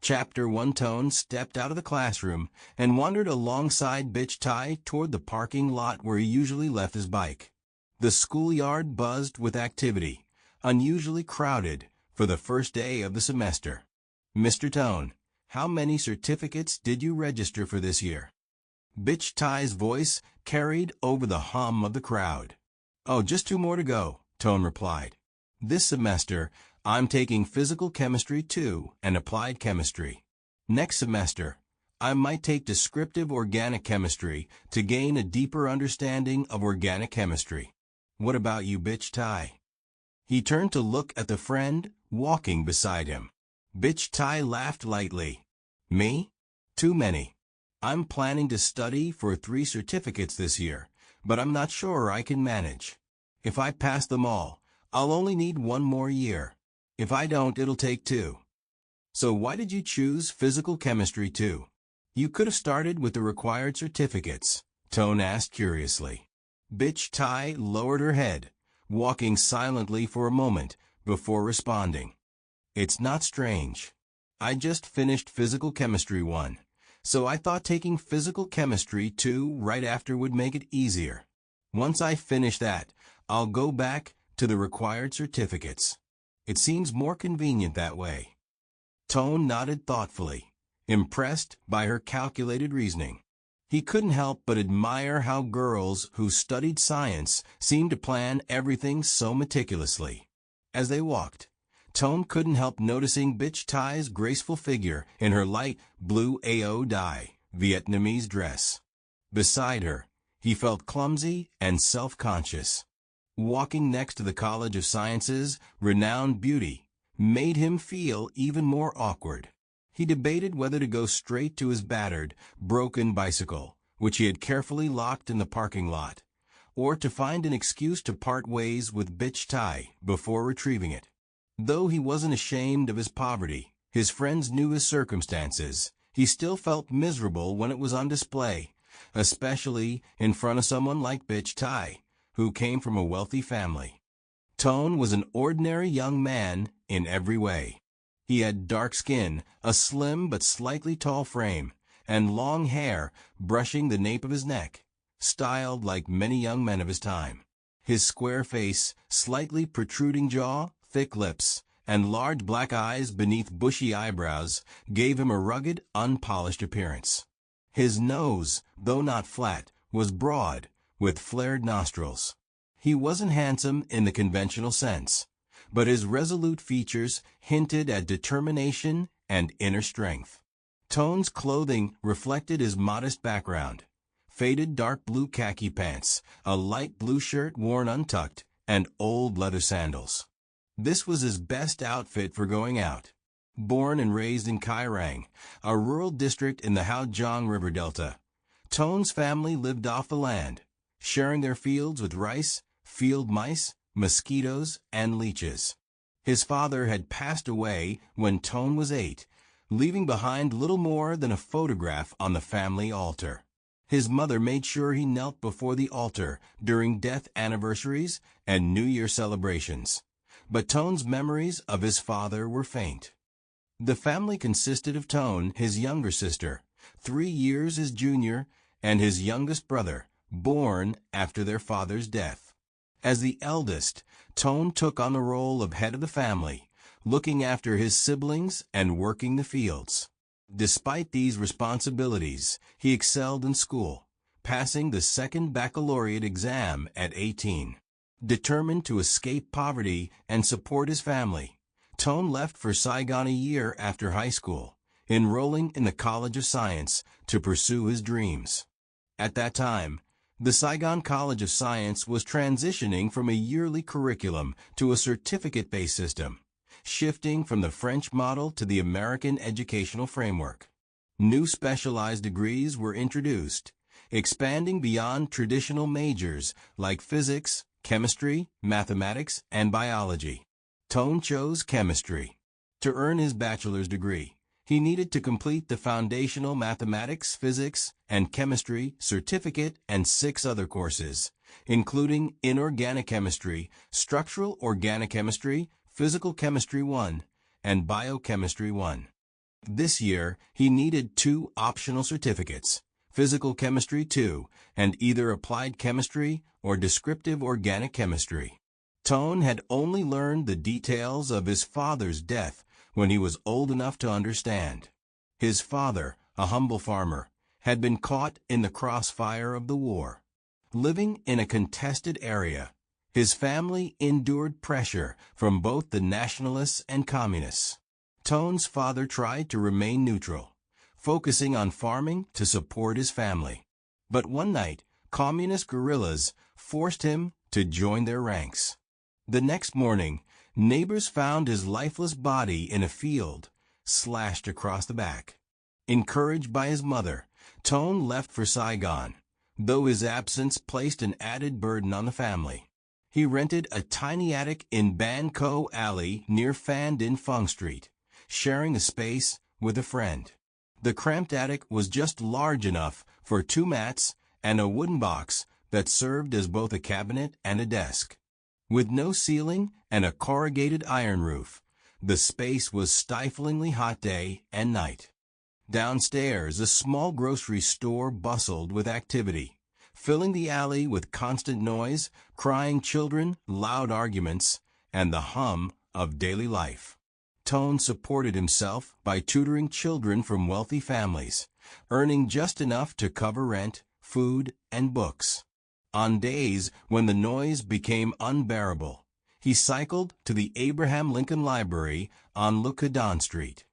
Chapter 1 Tone stepped out of the classroom and wandered alongside Bitch Tai toward the parking lot where he usually left his bike. The schoolyard buzzed with activity, unusually crowded for the first day of the semester. "Mr. Tone, how many certificates did you register for this year?" Bitch Tai's voice carried over the hum of the crowd. "Oh, just 2 more to go," Tone replied. "This semester, I'm taking physical chemistry 2 and applied chemistry. Next semester, I might take descriptive organic chemistry to gain a deeper understanding of organic chemistry. What about you, Bitch Tai?" He turned to look at the friend walking beside him. Bitch Tai laughed lightly. "Me? Too many. I'm planning to study for 3 certificates this year, but I'm not sure I can manage. If I pass them all, I'll only need 1 more year. If I don't, it'll take 2. "So why did you choose physical chemistry 2? You could have started with the required certificates," Tone asked curiously. Bitch Tai lowered her head, walking silently for a moment before responding. "It's not strange. I just finished physical chemistry 1, so I thought taking physical chemistry 2 right after would make it easier. Once I finish that, I'll go back to the required certificates. It seems more convenient that way." Tone nodded thoughtfully, impressed by her calculated reasoning. He couldn't help but admire how girls who studied science seemed to plan everything so meticulously. As they walked, Tone couldn't help noticing Bitch Tai's graceful figure in her light blue AO dye Vietnamese dress. Beside her, he felt clumsy and self-conscious. Walking next to the College of Science's renowned beauty made him feel even more awkward. He debated whether to go straight to his battered, broken bicycle, which he had carefully locked in the parking lot, or to find an excuse to part ways with Bitch Tai before retrieving it. Though he wasn't ashamed of his poverty, his friends knew his circumstances, he still felt miserable when it was on display, especially in front of someone like Bitch Tai, who came from a wealthy family. Tone was an ordinary young man in every way. He had dark skin, a slim but slightly tall frame, and long hair brushing the nape of his neck, styled like many young men of his time. His square face, slightly protruding jaw, thick lips, and large black eyes beneath bushy eyebrows gave him a rugged, unpolished appearance. His nose, though not flat, was broad, with flared nostrils. He wasn't handsome in the conventional sense, but his resolute features hinted at determination and inner strength. Tone's clothing reflected his modest background: faded dark blue khaki pants, a light blue shirt worn untucked, and old leather sandals. This was his best outfit for going out. Born and raised in Kairang, a rural district in the Haojong River Delta, Tone's family lived off the land, sharing their fields with rice, field mice, mosquitoes, and leeches. His father had passed away when Tone was 8, leaving behind little more than a photograph on the family altar. His mother made sure he knelt before the altar during death anniversaries and New Year celebrations, but Tone's memories of his father were faint. The family consisted of Tone, his younger sister, 3 years his junior, and his youngest brother, born after their father's death. As the eldest, Tone took on the role of head of the family, looking after his siblings and working the fields. Despite these responsibilities, he excelled in school, passing the second baccalaureate exam at 18. Determined to escape poverty and support his family, Tone left for Saigon a year after high school, enrolling in the College of Science to pursue his dreams. At that time, the Saigon College of Science was transitioning from a yearly curriculum to a certificate-based system, shifting from the French model to the American educational framework. New specialized degrees were introduced, expanding beyond traditional majors like physics, chemistry, mathematics, and biology. Tone chose chemistry. To earn his bachelor's degree, he needed to complete the foundational mathematics, physics, and chemistry certificate and 6 other courses, including inorganic chemistry, structural organic chemistry, physical chemistry 1, and biochemistry 1. This year, he needed 2 optional certificates, Physical Chemistry 2 and either Applied Chemistry or Descriptive Organic Chemistry. Tone had only learned the details of his father's death when he was old enough to understand. His father, a humble farmer, had been caught in the crossfire of the war. Living in a contested area, his family endured pressure from both the nationalists and communists. Tone's father tried to remain neutral, focusing on farming to support his family. But one night, communist guerrillas forced him to join their ranks. The next morning, neighbors found his lifeless body in a field, slashed across the back. Encouraged by his mother, Tone left for Saigon, though his absence placed an added burden on the family. He rented a tiny attic in Ban Co Alley near Phan Dinh Phung Street, sharing a space with a friend. The cramped attic was just large enough for 2 mats and a wooden box that served as both a cabinet and a desk. With no ceiling and a corrugated iron roof, the space was stiflingly hot day and night. Downstairs, a small grocery store bustled with activity, filling the alley with constant noise, crying children, loud arguments, and the hum of daily life. Tone supported himself by tutoring children from wealthy families, earning just enough to cover rent, food, and books. On days when the noise became unbearable, he cycled to the Abraham Lincoln Library on Le Cadon Street.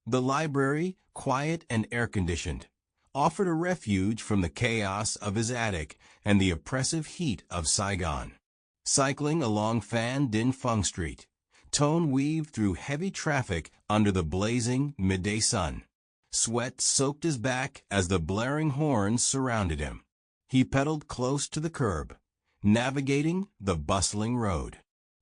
The library, quiet and air-conditioned, offered a refuge from the chaos of his attic and the oppressive heat of Saigon. Cycling along Phan Dinh Phung Street, Tone weaved through heavy traffic under the blazing midday sun. Sweat soaked his back as the blaring horns surrounded him. He pedaled close to the curb, navigating the bustling road.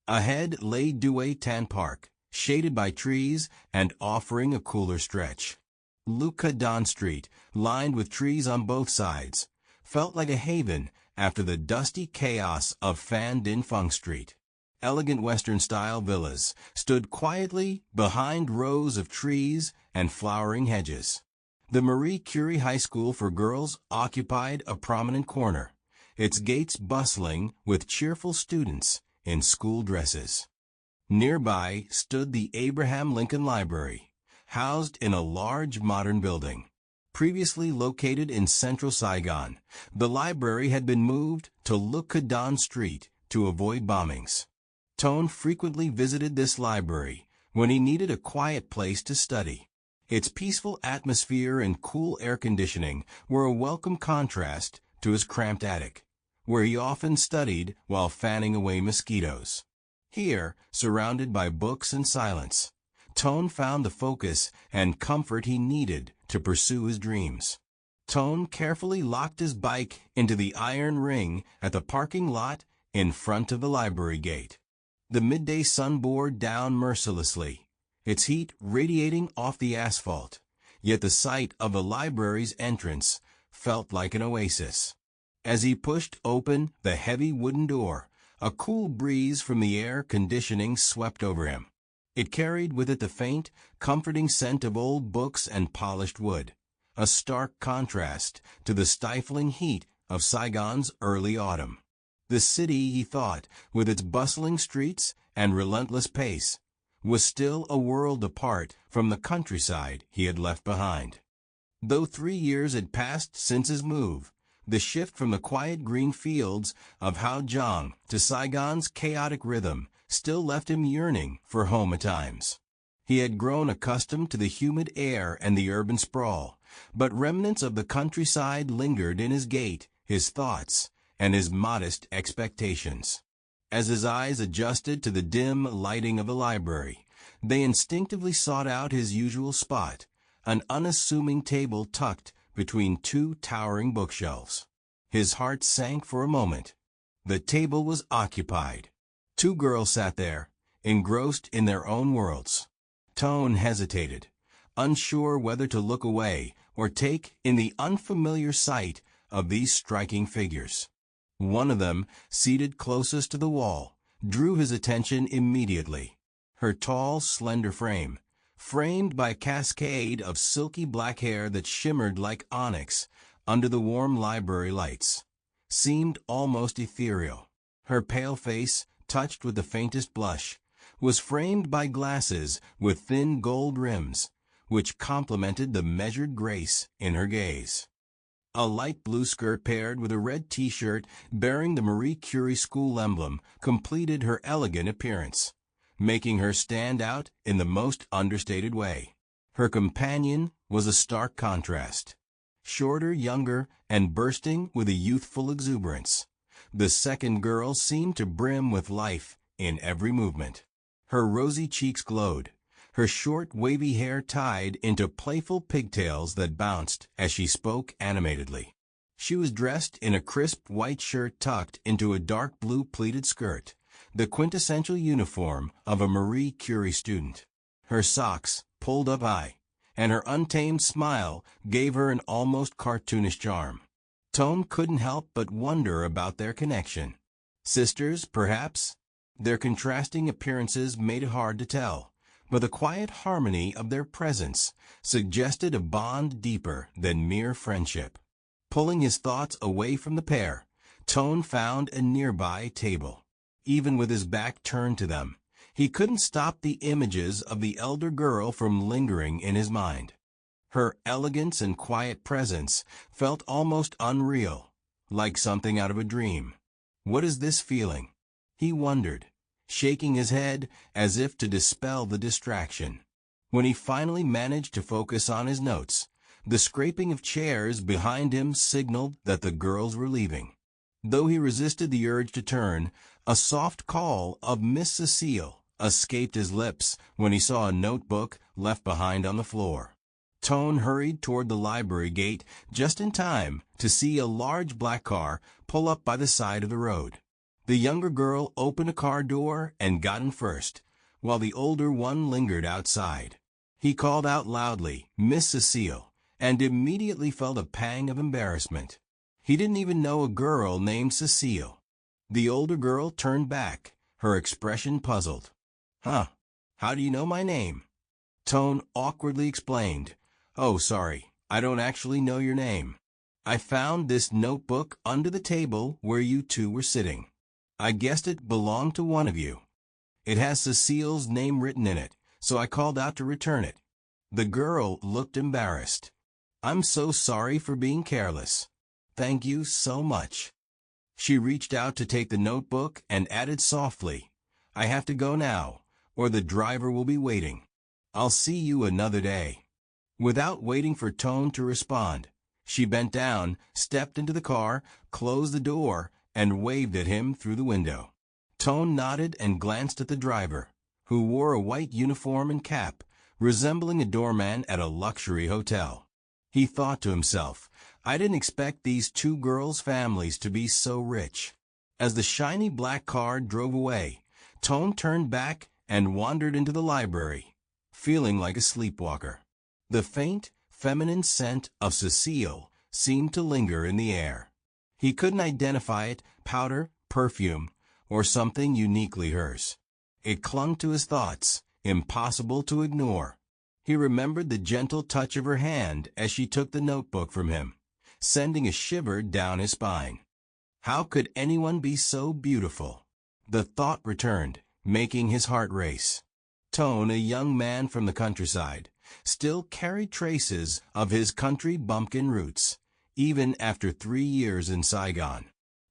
Ahead lay Due Tan Park, shaded by trees and offering a cooler stretch. Le Cadon Street, lined with trees on both sides, felt like a haven after the dusty chaos of Phan Dinh Phung Street. Elegant Western-style villas stood quietly behind rows of trees and flowering hedges. The Marie Curie High School for Girls occupied a prominent corner, its gates bustling with cheerful students in school dresses. Nearby stood the Abraham Lincoln Library, housed in a large modern building. Previously located in central Saigon, the library had been moved to Le Cadon Street to avoid bombings. Tone frequently visited this library when he needed a quiet place to study. Its peaceful atmosphere and cool air conditioning were a welcome contrast to his cramped attic, where he often studied while fanning away mosquitoes. Here, surrounded by books and silence, Tone found the focus and comfort he needed to pursue his dreams. Tone carefully locked his bike into the iron ring at the parking lot in front of the library gate. The midday sun bore down mercilessly, its heat radiating off the asphalt, yet the sight of the library's entrance felt like an oasis. As he pushed open the heavy wooden door, a cool breeze from the air conditioning swept over him. It carried with it the faint, comforting scent of old books and polished wood, a stark contrast to the stifling heat of Saigon's early autumn. The city, he thought, with its bustling streets and relentless pace, was still a world apart from the countryside he had left behind. Though 3 years had passed since his move, the shift from the quiet green fields of Haojong to Saigon's chaotic rhythm still left him yearning for home at times. He had grown accustomed to the humid air and the urban sprawl, but remnants of the countryside lingered in his gait, his thoughts, and his modest expectations. As his eyes adjusted to the dim lighting of the library, they instinctively sought out his usual spot, an unassuming table tucked between 2 towering bookshelves. His heart sank for a moment. The table was occupied. 2 girls sat there, engrossed in their own worlds. Tone hesitated, unsure whether to look away or take in the unfamiliar sight of these striking figures. One of them, seated closest to the wall, drew his attention immediately. Her tall, slender frame, framed by a cascade of silky black hair that shimmered like onyx under the warm library lights, seemed almost ethereal. Her pale face, touched with the faintest blush, was framed by glasses with thin gold rims, which complemented the measured grace in her gaze. A light blue skirt paired with a red t-shirt bearing the Marie Curie school emblem completed her elegant appearance, making her stand out in the most understated way. Her companion was a stark contrast. Shorter, younger, and bursting with a youthful exuberance, the second girl seemed to brim with life in every movement. Her rosy cheeks glowed, her short, wavy hair tied into playful pigtails that bounced as she spoke animatedly. She was dressed in a crisp white shirt tucked into a dark blue pleated skirt, the quintessential uniform of a Marie Curie student. Her socks, pulled up high, and her untamed smile gave her an almost cartoonish charm. Tone couldn't help but wonder about their connection. Sisters, perhaps? Their contrasting appearances made it hard to tell, but the quiet harmony of their presence suggested a bond deeper than mere friendship. Pulling his thoughts away from the pair, Tone found a nearby table. Even with his back turned to them, he couldn't stop the images of the elder girl from lingering in his mind. Her elegance and quiet presence felt almost unreal, like something out of a dream. What is this feeling? He wondered, shaking his head as if to dispel the distraction. When he finally managed to focus on his notes, the scraping of chairs behind him signaled that the girls were leaving. Though he resisted the urge to turn, a soft call of Miss Cecile escaped his lips when he saw a notebook left behind on the floor. Tone hurried toward the library gate just in time to see a large black car pull up by the side of the road. The younger girl opened a car door and got in first, while the older one lingered outside. He called out loudly, "Miss Cecile," and immediately felt a pang of embarrassment. He didn't even know a girl named Cecile. The older girl turned back, her expression puzzled. "Huh, how do you know my name?" Tone awkwardly explained, "Oh, sorry, I don't actually know your name. I found this notebook under the table where you two were sitting. I guessed it belonged to one of you. It has Cecile's name written in it, so I called out to return it." The girl looked embarrassed. "I'm so sorry for being careless. Thank you so much." She reached out to take the notebook and added softly, "I have to go now, or the driver will be waiting. I'll see you another day." Without waiting for Tone to respond, she bent down, stepped into the car, closed the door, and waved at him through the window. Tone nodded and glanced at the driver, who wore a white uniform and cap, resembling a doorman at a luxury hotel. He thought to himself, "I didn't expect these two girls' families to be so rich." As the shiny black car drove away, Tone turned back and wandered into the library, feeling like a sleepwalker. The faint, feminine scent of Cecile seemed to linger in the air. He couldn't identify it, powder, perfume, or something uniquely hers. It clung to his thoughts, impossible to ignore. He remembered the gentle touch of her hand as she took the notebook from him, sending a shiver down his spine. How could anyone be so beautiful? The thought returned, making his heart race. Tone, a young man from the countryside, still carried traces of his country bumpkin roots, even after 3 years in Saigon.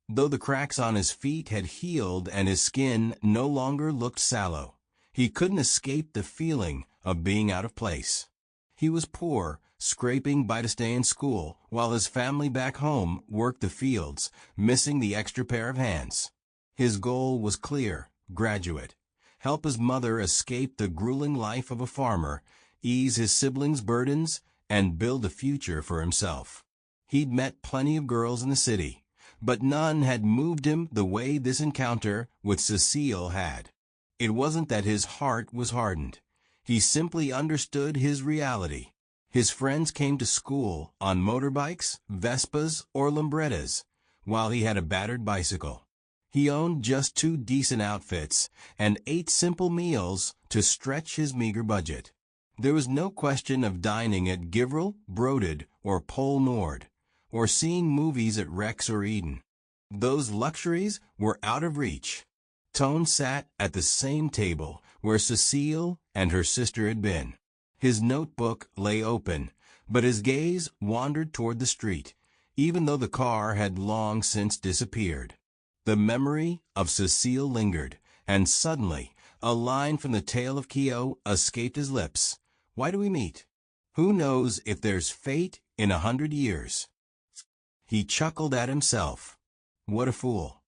Though the cracks on his feet had healed and his skin no longer looked sallow, he couldn't escape the feeling of being out of place. He was poor, scraping by to stay in school, while his family back home worked the fields, missing the extra pair of hands. His goal was clear: graduate, help his mother escape the grueling life of a farmer, ease his siblings' burdens, and build a future for himself. He'd met plenty of girls in the city, but none had moved him the way this encounter with Cecile had. It wasn't that his heart was hardened. He simply understood his reality. His friends came to school on motorbikes, Vespas, or Lambrettas, while he had a battered bicycle. He owned just 2 decent outfits and ate simple meals to stretch his meager budget. There was no question of dining at Givril, Broded, or Pol Nord, or seeing movies at Rex or Eden. Those luxuries were out of reach. Tone sat at the same table where Cecile and her sister had been. His notebook lay open, but his gaze wandered toward the street, even though the car had long since disappeared. The memory of Cecile lingered, and suddenly a line from the tale of KALE escaped his lips. Why do we meet? Who knows if there's fate in 100 years? He chuckled at himself. What a fool.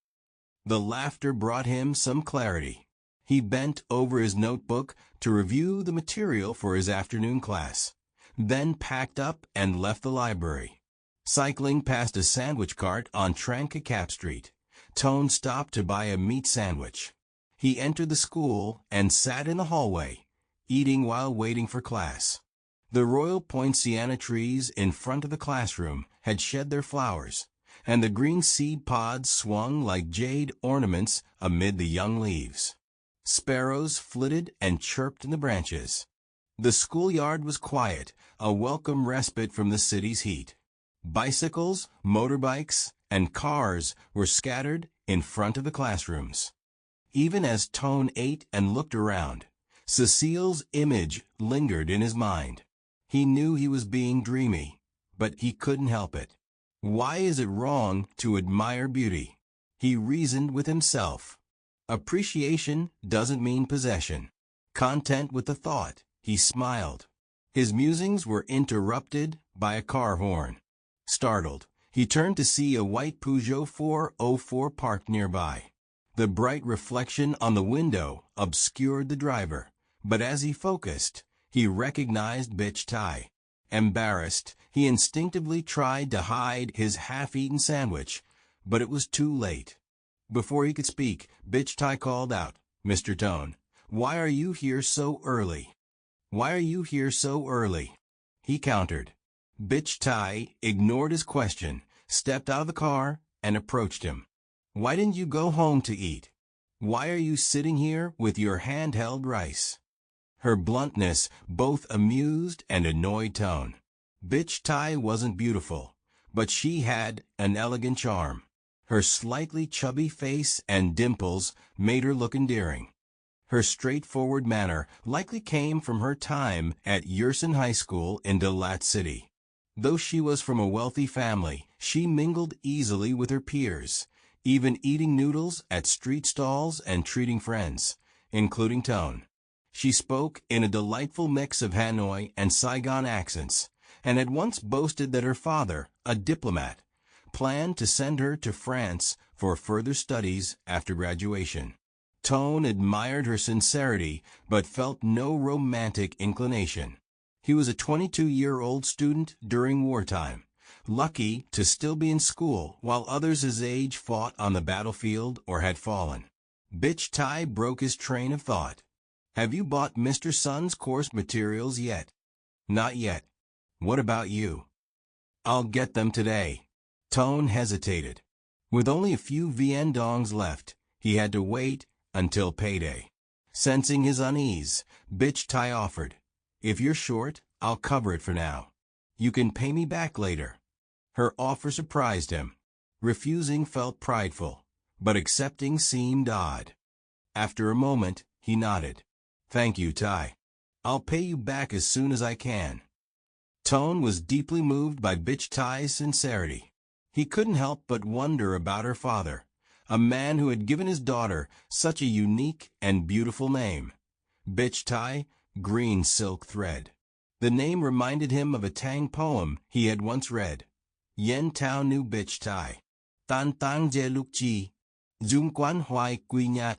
The laughter brought him some clarity. He bent over his notebook to review the material for his afternoon class, then packed up and left the library. Cycling past a sandwich cart on Trancacap Street, Tone stopped to buy a meat sandwich. He entered the school and sat in the hallway, eating while waiting for class. The Royal Poinciana trees in front of the classroom had shed their flowers, and the green seed pods swung like jade ornaments amid the young leaves. Sparrows flitted and chirped in the branches. The schoolyard was quiet, a welcome respite from the city's heat. Bicycles, motorbikes, and cars were scattered in front of the classrooms. Even as Tone ate and looked around, Cecile's image lingered in his mind. He knew he was being dreamy, but he couldn't help it. Why is it wrong to admire beauty? He reasoned with himself. Appreciation doesn't mean possession. Content with the thought, he smiled. His musings were interrupted by a car horn. Startled, he turned to see a white Peugeot 404 parked nearby. The bright reflection on the window obscured the driver, but as he focused, he recognized Bitch Tai. Embarrassed, he instinctively tried to hide his half-eaten sandwich, but it was too late. Before he could speak, Bitch Tai called out, "Mr. Tone, why are you here so early?" "Why are you here so early?" he countered. Bitch Tai ignored his question, stepped out of the car, and approached him. "Why didn't you go home to eat? Why are you sitting here with your handheld rice?" Her bluntness both amused and annoyed Tone. Bitch Tai wasn't beautiful, but she had an elegant charm. Her slightly chubby face and dimples made her look endearing. Her straightforward manner likely came from her time at Yersin High School in Dalat City. Though she was from a wealthy family, she mingled easily with her peers, even eating noodles at street stalls and treating friends, including Tone. She spoke in a delightful mix of Hanoi and Saigon accents, and had once boasted that her father, a diplomat, planned to send her to France for further studies after graduation. Tone admired her sincerity, but felt no romantic inclination. He was a 22-year-old student during wartime, lucky to still be in school while others his age fought on the battlefield or had fallen. Bitch Tai broke his train of thought. "Have you bought Mr. Sun's course materials yet?" "Not yet. What about you?" "I'll get them today." Tone hesitated. With only a few viandongs left, he had to wait until payday. Sensing his unease, Bitch Tai offered, "If you're short, I'll cover it for now. You can pay me back later." Her offer surprised him. Refusing felt prideful, but accepting seemed odd. After a moment, he nodded. "Thank you, Tai. I'll pay you back as soon as I can." Tone was deeply moved by Bitch Tai's sincerity. He couldn't help but wonder about her father, a man who had given his daughter such a unique and beautiful name. Bitch Tai, green silk thread. The name reminded him of a Tang poem he had once read. Yen Tao Nu Bitch Tai. Tan Tang Je Luk Ji. Zum Quan Hoai Quy Nhat.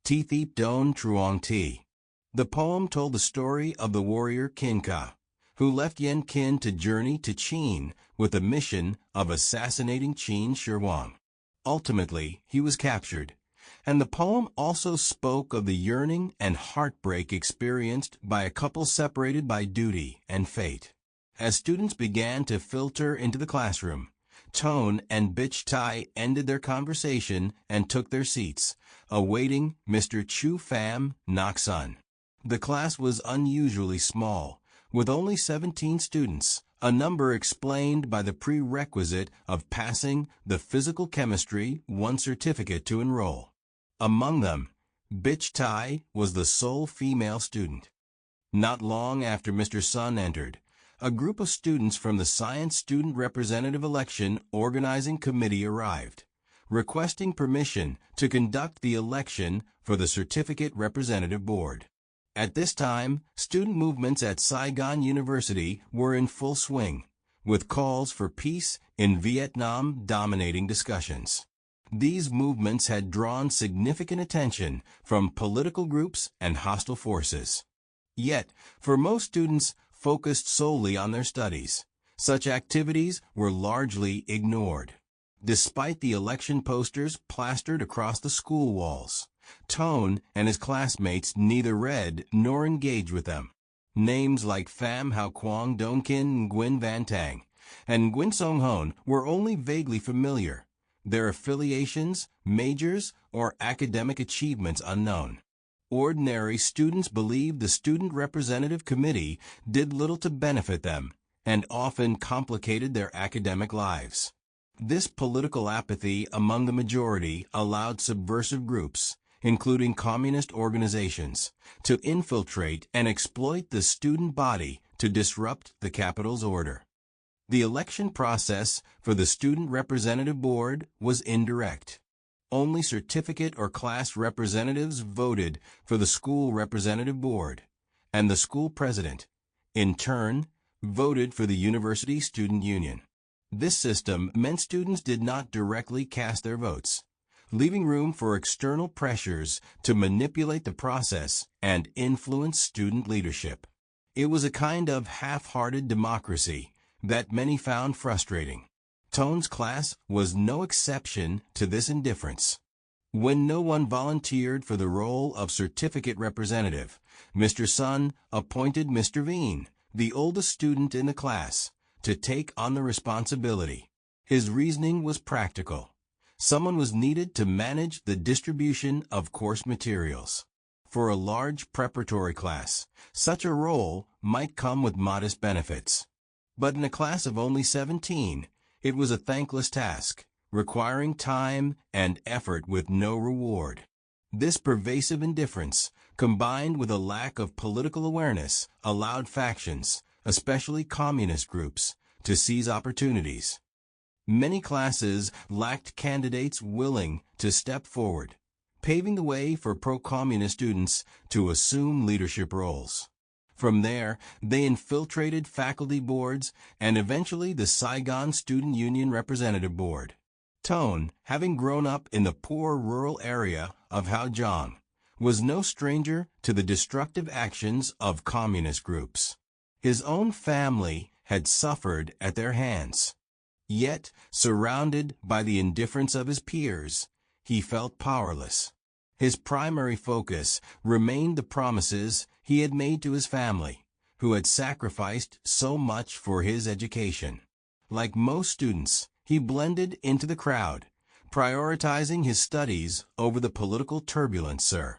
Ti Thiep Don Truong Ti. The poem told the story of the warrior Kin Ka, who left Yen Kin to journey to Qin with the mission of assassinating Qin Shi Huang. Ultimately, he was captured, and the poem also spoke of the yearning and heartbreak experienced by a couple separated by duty and fate. As students began to filter into the classroom, Tone and Bitch Tai ended their conversation and took their seats, awaiting Mr. Chu Pham Nok Sun. The class was unusually small, with only 17 students, a number explained by the prerequisite of passing the Physical Chemistry 1 certificate to enroll. Among them, Bitch Tai was the sole female student. Not long after Mr. Sun entered, a group of students from the Science Student Representative Election Organizing Committee arrived, requesting permission to conduct the election for the Certificate Representative Board. At this time, student movements at Saigon University were in full swing, with calls for peace in Vietnam dominating discussions. These movements had drawn significant attention from political groups and hostile forces. Yet, for most students focused solely on their studies, such activities were largely ignored. Despite the election posters plastered across the school walls, Tone and his classmates neither read nor engaged with them. Names like Pham Hao Quang Dong Kin Nguyen Van Tang and Nguyen Song Hon were only vaguely familiar, their affiliations, majors, or academic achievements unknown. Ordinary students believed the Student Representative Committee did little to benefit them and often complicated their academic lives. This political apathy among the majority allowed subversive groups, including communist organizations, to infiltrate and exploit the student body to disrupt the capital's order. The election process for the Student Representative Board was indirect. Only certificate or class representatives voted for the School Representative Board, and the school president, in turn, voted for the University Student Union. This system meant students did not directly cast their votes, leaving room for external pressures to manipulate the process and influence student leadership. It was a kind of half-hearted democracy that many found frustrating. Tone's class was no exception to this indifference. When no one volunteered for the role of certificate representative, Mr. Sun appointed Mr. Veen, the oldest student in the class, to take on the responsibility. His reasoning was practical. Someone was needed to manage the distribution of course materials. For a large preparatory class, such a role might come with modest benefits. But in a class of only 17, it was a thankless task, requiring time and effort with no reward. This pervasive indifference, combined with a lack of political awareness, allowed factions, especially communist groups, to seize opportunities. Many classes lacked candidates willing to step forward, paving the way for pro-communist students to assume leadership roles. From there, they infiltrated faculty boards and eventually the Saigon Student Union Representative Board. Tone, having grown up in the poor rural area of Haojiang, was no stranger to the destructive actions of communist groups. His own family had suffered at their hands. Yet, surrounded by the indifference of his peers, he felt powerless. His primary focus remained the promises he had made to his family, who had sacrificed so much for his education. Like most students, he blended into the crowd, prioritizing his studies over the political turbulence, sir.